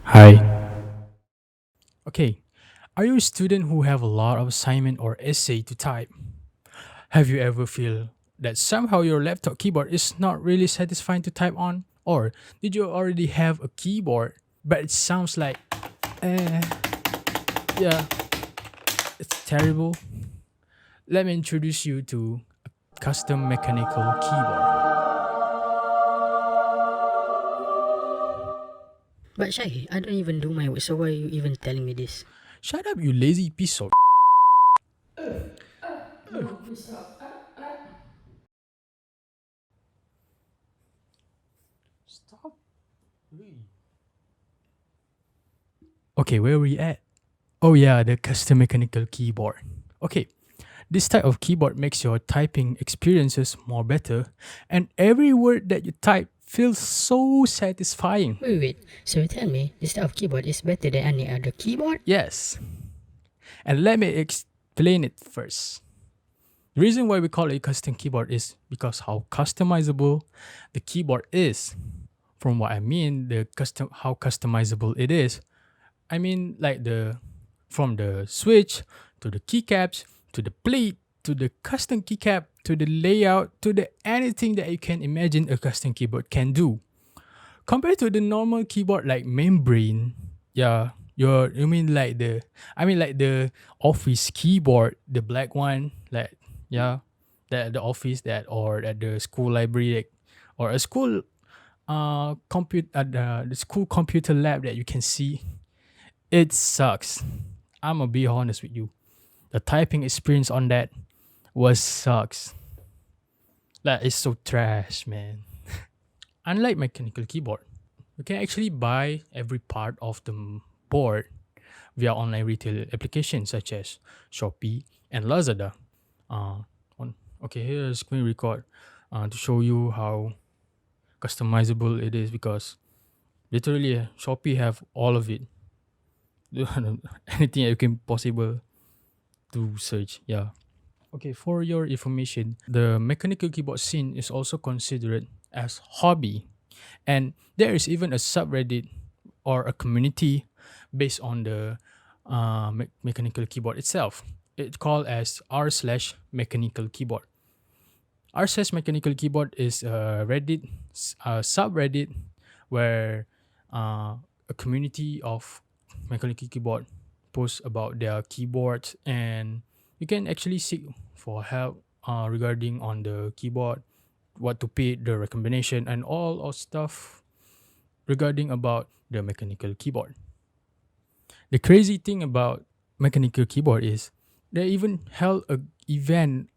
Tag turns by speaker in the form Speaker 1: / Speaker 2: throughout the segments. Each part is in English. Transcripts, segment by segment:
Speaker 1: Hi. Okay. Are you a student who have a lot of assignment or essay to type? Have you ever feel that somehow your laptop keyboard is not really satisfying to type on? Or did you already have a keyboard but it sounds like eh yeah, it's terrible? Let me introduce you to a custom mechanical keyboard.
Speaker 2: But Syahir, I don't even do my work, so why are you even telling me this?
Speaker 1: Shut up, you lazy piece of stop. Okay, where we at? Oh yeah, the custom mechanical keyboard. Okay, this type of keyboard makes your typing experiences more better, and every word that you type feels so satisfying.
Speaker 2: Wait. So you tell me this type of keyboard is better than any other keyboard?
Speaker 1: Yes, and let me explain it first. The reason why we call it a custom keyboard is because how customizable the keyboard is. From what I mean, the custom how customizable it is. I mean like the from the switch to the keycaps to the plate to the custom keycap to the layout to the anything that you can imagine a custom keyboard can do. Compared to the normal keyboard like membrane, yeah, you mean like the office keyboard, the black one, like yeah, the office that or at the school library like, or a school compute the school computer lab that you can see. It sucks. I'm gonna be honest with you. The typing experience on that was sucks. Like it's so trash, man. Unlike mechanical keyboard, you can actually buy every part of the board via online retail applications such as Shopee and Lazada. Uh, on okay, here's a screen record to show you how customizable it is because literally Shopee have all of it. Anything you can possible to search. Yeah. Okay, for your information, the mechanical keyboard scene is also considered as hobby, and there is even a subreddit or a community based on the mechanical keyboard itself. It's called as r/mechanical keyboard. R/mechanical keyboard is a subreddit where a community of mechanical keyboard posts about their keyboards, and you can actually seek for help regarding on the keyboard, what to pick, the recombination, and all of stuff regarding about the mechanical keyboard. The crazy thing about mechanical keyboard is they even held a event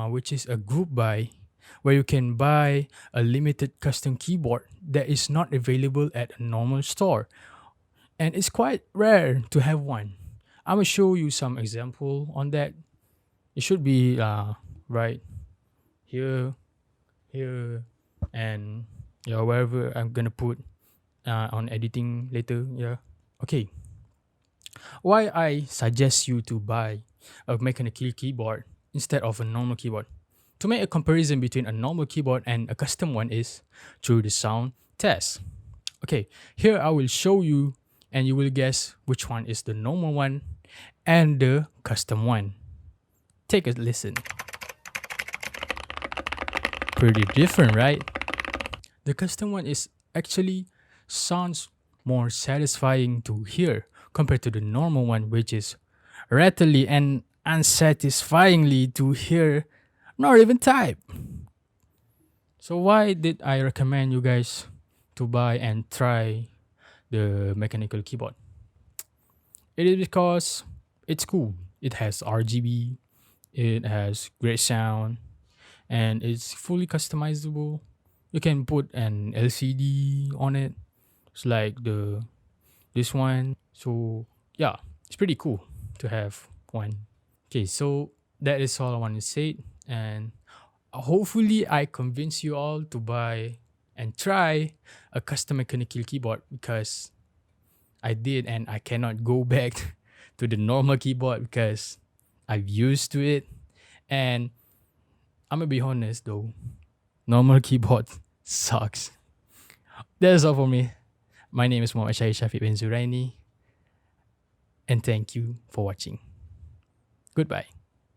Speaker 1: which is a group buy where you can buy a limited custom keyboard that is not available at a normal store, and it's quite rare to have one. I'm gonna show you some example on that. It should be right here, here, and yeah, wherever I'm gonna put on editing later. Yeah. Okay. Why I suggest you to buy a mechanical keyboard instead of a normal keyboard? To make a comparison between a normal keyboard and a custom one is through the sound test. Okay, here I will show you and you will guess which one is the normal one and the custom one. Take a listen. Pretty different, right? The custom one is actually sounds more satisfying to hear compared to the normal one, which is rattly and unsatisfyingly to hear, nor even type. So why did I recommend you guys to buy and try the mechanical keyboard? It is because it's cool. It has RGB, it has great sound, and it's fully customizable. You can put an LCD on it. It's like the this one. So yeah, it's pretty cool to have one. Okay, so that is all I want to say, and hopefully I convince you all to buy and try a custom mechanical keyboard because I did and I cannot go back to the normal keyboard because I've used to it, and I'm gonna be honest though, normal keyboard sucks. That's all for me. My name is Muhammad Syafiq bin Zuraini, and thank you for watching. Goodbye.